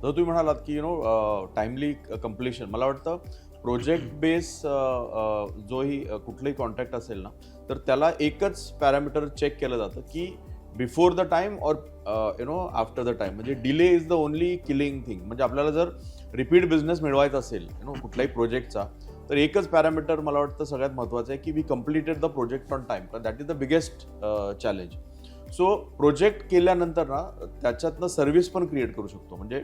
जर तुम्ही म्हणालात की टाइमली कम्प्लिशन, मला वाटतं प्रोजेक्ट बेस जोही कुठलंही कॉन्ट्रॅक्ट असेल ना, तर त्याला एकच पॅरामीटर चेक केलं जातं की बिफोर द टाइम और आफ्टर द टाइम. म्हणजे delay is the only killing thing. म्हणजे आपल्याला जर रिपीट बिझनेस मिळवायचा असेल कुठल्याही प्रोजेक्टचा, तर एकच पॅरामीटर मला वाटतं सगळ्यात महत्त्वाचं आहे की we completed the project on time. That is the biggest challenge. So project केल्यानंतर ना त्याच्यातनं सर्व्हिस पण क्रिएट करू शकतो. म्हणजे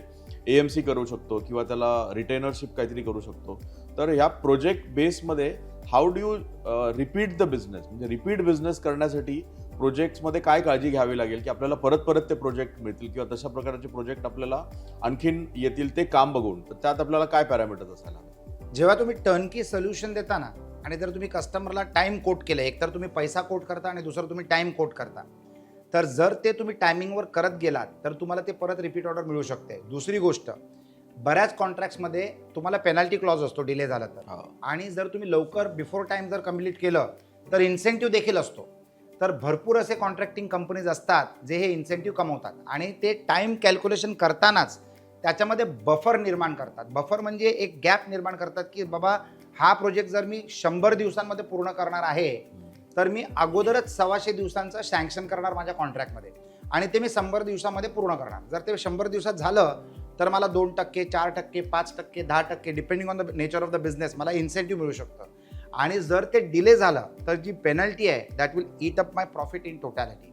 AMC करू शकतो किंवा त्याला रिटेनरशिप काहीतरी करू शकतो. तर ह्या प्रोजेक्ट बेसमध्ये how do you repeat the business, म्हणजे रिपीट बिझनेस करण्यासाठी प्रोजेक्ट्समध्ये काय काळजी घ्यावी लागेल की आपल्याला परत परत ते प्रोजेक्ट मिळतील किंवा तशा प्रकारचे प्रोजेक्ट आपल्याला आणखीन येतील ते काम बघून. तर त्यात आपल्याला काय पॅरामीटर्स असायला हवे? जेव्हा तुम्ही टर्नकी सोल्युशन देता ना आणि जर तुम्ही कस्टमरला टाइम कोट केलं, एक तर तुम्ही पैसा कोट करता आणि दुसरं तुम्ही टाइम कोट करता, तर जर ते तुम्ही टायमिंगवर करत गेलात तर तुम्हाला ते परत रिपीट ऑर्डर मिळू शकते. दुसरी गोष्ट, बऱ्याच कॉन्ट्रॅक्ट्समध्ये तुम्हाला पेनल्टी क्लॉज असतो डिले झाला तर, आणि जर तुम्ही लवकर बिफोर टाइम जर कम्प्लीट केलं तर इन्सेंटिव्ह देखील असतो. तर भरपूर असे कॉन्ट्रॅक्टिंग कंपनीज असतात जे हे इन्सेंटिव्ह कमवतात आणि ते टाइम कॅल्क्युलेशन करतानाच त्याच्यामध्ये बफर निर्माण करतात. बफर म्हणजे एक गॅप निर्माण करतात की बाबा हा प्रोजेक्ट जर मी 100 दिवसांमध्ये पूर्ण करणार आहे तर मी अगोदरच 125 दिवसांचं सँक्शन करणार माझ्या कॉन्ट्रॅक्टमध्ये आणि ते मी 100 दिवसामध्ये पूर्ण करणार. जर ते 100 दिवसात झालं तर मला 2%, 4%, 5%, 10% depending on the nature of the business मला इन्सेंटिव्ह मिळू शकतं. आणि जर ते डिले झालं तर जी पेनल्टी आहे that will eat up my profit in totality.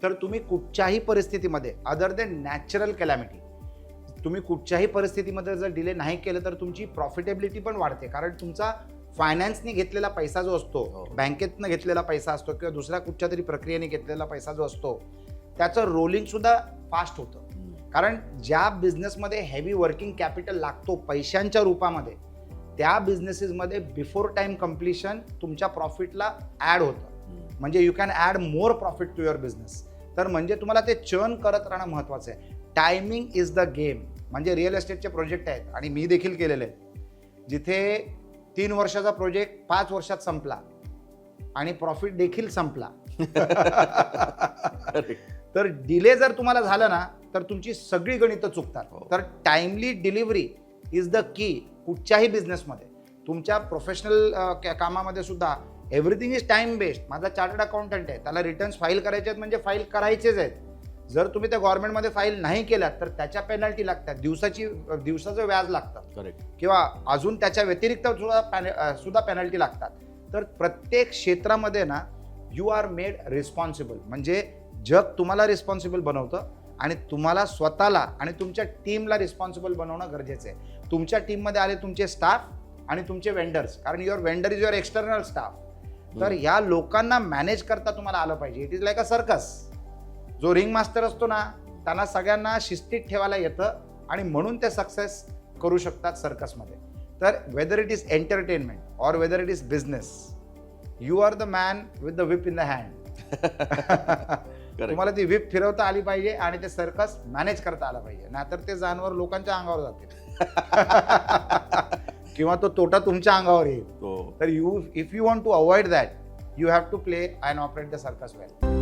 तर तुम्ही कुठच्याही परिस्थितीमध्ये अदर दॅन नॅचरल कॅलॅमिटी, तुम्ही कुठच्याही परिस्थितीमध्ये जर डिले नाही केलं तर तुमची प्रॉफिटेबिलिटी पण वाढते. कारण तुमचा फायनान्सने घेतलेला पैसा जो असतो, बँकेतनं घेतलेला पैसा असतो किंवा दुसऱ्या कुठच्या तरी प्रक्रियेने घेतलेला पैसा जो असतो त्याचं रोलिंग सुद्धा फास्ट होतं. कारण ज्या बिझनेसमध्ये हेवी वर्किंग कॅपिटल लागतो पैशांच्या रूपामध्ये, त्या बिझनेसेसमध्ये बिफोर टाइम कम्प्लिशन तुमच्या प्रॉफिटला ॲड होतं. म्हणजे you can add more profit to your business. तर म्हणजे तुम्हाला ते चर्न करत राहणं महत्त्वाचं आहे. Timing is the game. म्हणजे रिअल एस्टेटचे प्रोजेक्ट आहेत आणि मी देखील केलेले आहेत जिथे 3 वर्षाचा प्रोजेक्ट 5 वर्षात संपला आणि प्रॉफिट देखील संपला. तर डिले जर तुम्हाला झालं ना तर तुमची सगळी गणितं चुकतात. तर timely delivery is the key कुठच्याही बिझनेसमध्ये. तुमच्या प्रोफेशनल कामामध्ये सुद्धा एव्हरीथिंग इज टाइम बेस्ड. माझा चार्टर्ड अकाउंटंट आहे, त्याला रिटर्न्स फाईल करायचे आहेत म्हणजे फाईल करायचेच आहेत. जर तुम्ही त्या गव्हर्नमेंटमध्ये फाईल नाही केल्यात तर त्याच्या पेनल्टी लागतात, दिवसाचं व्याज लागतं. करेक्ट. किंवा अजून त्याच्या व्यतिरिक्त सुद्धा पेनल्टी लागतात. तर प्रत्येक क्षेत्रामध्ये ना यू आर मेड रिस्पॉन्सिबल. म्हणजे जग तुम्हाला रिस्पॉन्सिबल बनवतं आणि तुम्हाला स्वतःला आणि तुमच्या टीमला रिस्पॉन्सिबल बनवणं गरजेचं आहे. तुमच्या टीममध्ये आले तुमचे स्टाफ आणि तुमचे वेंडर्स, कारण your vendor is your external staff. तर ह्या लोकांना मॅनेज करता तुम्हाला आलं पाहिजे. It is like a circus. जो रिंग मास्टर असतो ना त्यांना सगळ्यांना शिस्तीत ठेवायला येतं आणि म्हणून ते सक्सेस करू शकतात सर्कसमध्ये. तर वेदर इट इज एंटरटेनमेंट और whether it is business, you are the man with the whip in the hand. तुम्हाला ती whip फिरवता आली पाहिजे आणि ते सर्कस मॅनेज करता आलं पाहिजे. नाहीतर ते जानवर लोकांच्या अंगावर जातील किंवा तो तोटा तुमच्या अंगावर येईल. तर if you want to avoid that, you have to play and operate the circus well.